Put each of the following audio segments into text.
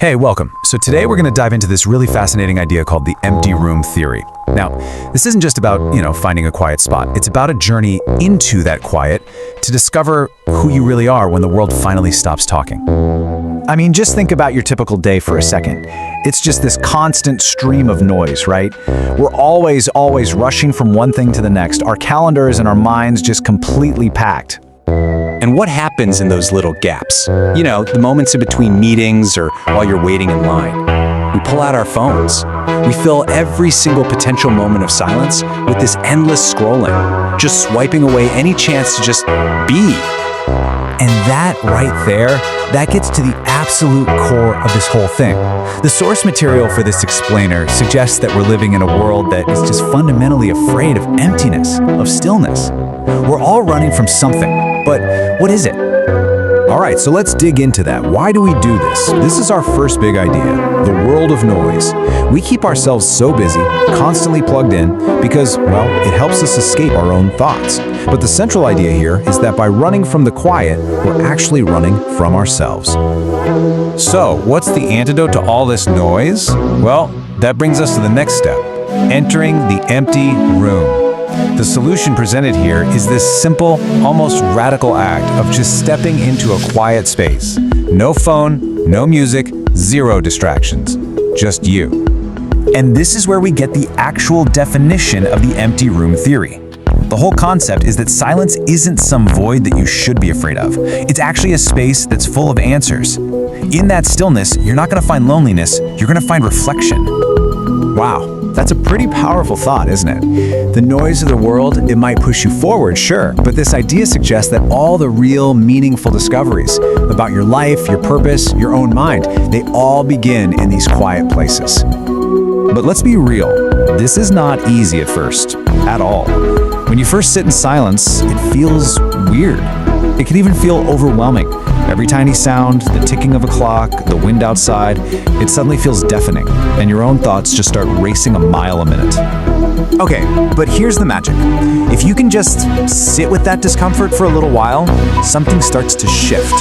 Hey, welcome. So today we're going to dive into this really fascinating idea called the empty room theory. Now, this isn't just about, finding a quiet spot. It's about a journey into that quiet to discover who you really are when the world finally stops talking. I mean, just think about your typical day for a second. It's just this constant stream of noise, right? We're always rushing from one thing to the next. Our calendars and our minds just completely packed. And what happens in those little gaps? The moments in between meetings or while you're waiting in line. We pull out our phones. We fill every single potential moment of silence with this endless scrolling, just swiping away any chance to just be. And that right there, that gets to the absolute core of this whole thing. The source material for this explainer suggests that we're living in a world that is just fundamentally afraid of emptiness, of stillness. We're all running from something, but what is it? All right, so let's dig into that. Why do we do this? This is our first big idea, the world of noise. We keep ourselves so busy, constantly plugged in, because, it helps us escape our own thoughts. But the central idea here is that by running from the quiet, we're actually running from ourselves. So, what's the antidote to all this noise? Well, that brings us to the next step, entering the empty room. The solution presented here is this simple, almost radical act of just stepping into a quiet space. No phone, no music, zero distractions, just you. And this is where we get the actual definition of the empty room theory. The whole concept is that silence isn't some void that you should be afraid of. It's actually a space that's full of answers. In that stillness, you're not going to find loneliness, you're going to find reflection. Wow, that's a pretty powerful thought, isn't it? The noise of the world, it might push you forward, sure, but this idea suggests that all the real, meaningful discoveries about your life, your purpose, your own mind, they all begin in these quiet places. But let's be real, this is not easy at first, at all. When you first sit in silence, it feels weird. It can even feel overwhelming. Every tiny sound, the ticking of a clock, the wind outside, it suddenly feels deafening, and your own thoughts just start racing a mile a minute. Okay, but here's the magic. If you can just sit with that discomfort for a little while, something starts to shift.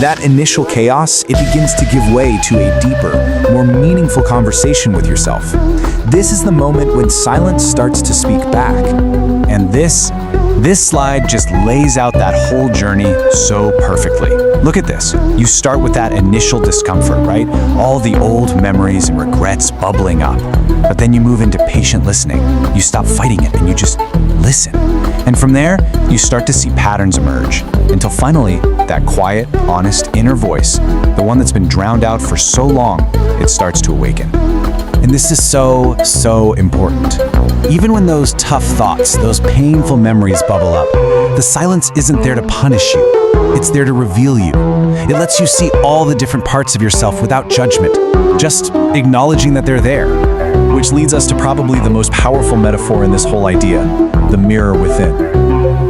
That initial chaos, it begins to give way to a deeper, more meaningful conversation with yourself. This is the moment when silence starts to speak back. And this slide just lays out that whole journey so perfectly. Look at this. You start with that initial discomfort, right? All the old memories and regrets bubbling up. But then you move into patient listening. You stop fighting it and you just listen. And from there, you start to see patterns emerge until finally, that quiet, honest inner voice, the one that's been drowned out for so long, it starts to awaken. And this is so important. Even when those tough thoughts, those painful memories bubble up, the silence isn't there to punish you. It's there to reveal you. It lets you see all the different parts of yourself without judgment, just acknowledging that they're there. Which leads us to probably the most powerful metaphor in this whole idea, the mirror within.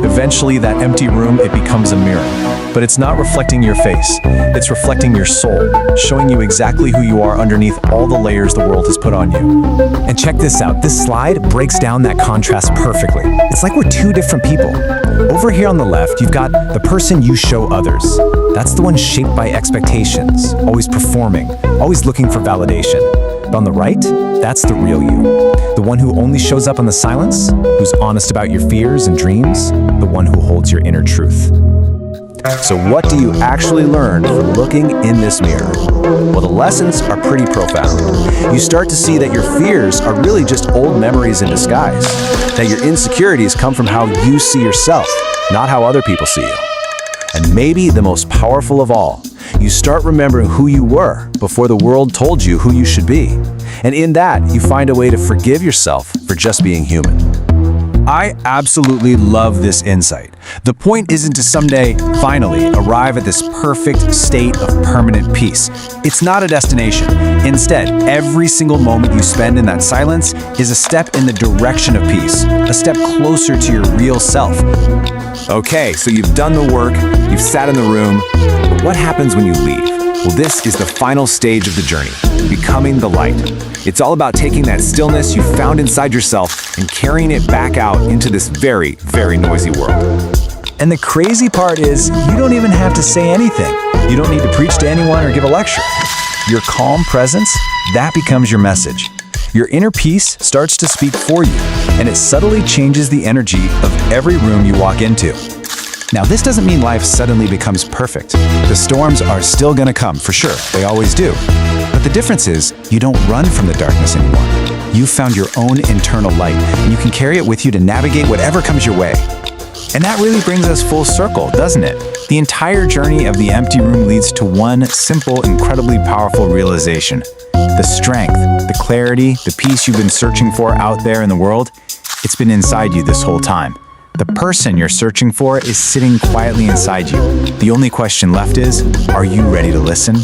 Eventually, that empty room, it becomes a mirror. But it's not reflecting your face, it's reflecting your soul, showing you exactly who you are underneath all the layers the world has put on you. And check this out, this slide breaks down that contrast perfectly. It's like we're two different people. Over here on the left, you've got the person you show others. That's the one shaped by expectations, always performing, always looking for validation. But on the right, that's the real you. The one who only shows up in the silence, who's honest about your fears and dreams, the one who holds your inner truth. So what do you actually learn from looking in this mirror? Well, the lessons are pretty profound. You start to see that your fears are really just old memories in disguise, that your insecurities come from how you see yourself, not how other people see you. And maybe the most powerful of all, you start remembering who you were before the world told you who you should be. And in that, you find a way to forgive yourself for just being human. I absolutely love this insight. The point isn't to someday, finally, arrive at this perfect state of permanent peace. It's not a destination. Instead, every single moment you spend in that silence is a step in the direction of peace, a step closer to your real self. Okay, so you've done the work, you've sat in the room, but what happens when you leave? Well, this is the final stage of the journey, becoming the light. It's all about taking that stillness you found inside yourself and carrying it back out into this very, very noisy world. And the crazy part is, you don't even have to say anything. You don't need to preach to anyone or give a lecture. Your calm presence, that becomes your message. Your inner peace starts to speak for you, and it subtly changes the energy of every room you walk into. Now, this doesn't mean life suddenly becomes perfect. The storms are still gonna come, for sure. They always do. But the difference is, you don't run from the darkness anymore. You've found your own internal light, and you can carry it with you to navigate whatever comes your way. And that really brings us full circle, doesn't it? The entire journey of the empty room leads to one simple, incredibly powerful realization. The strength, the clarity, the peace you've been searching for out there in the world, it's been inside you this whole time. The person you're searching for is sitting quietly inside you. The only question left is, are you ready to listen?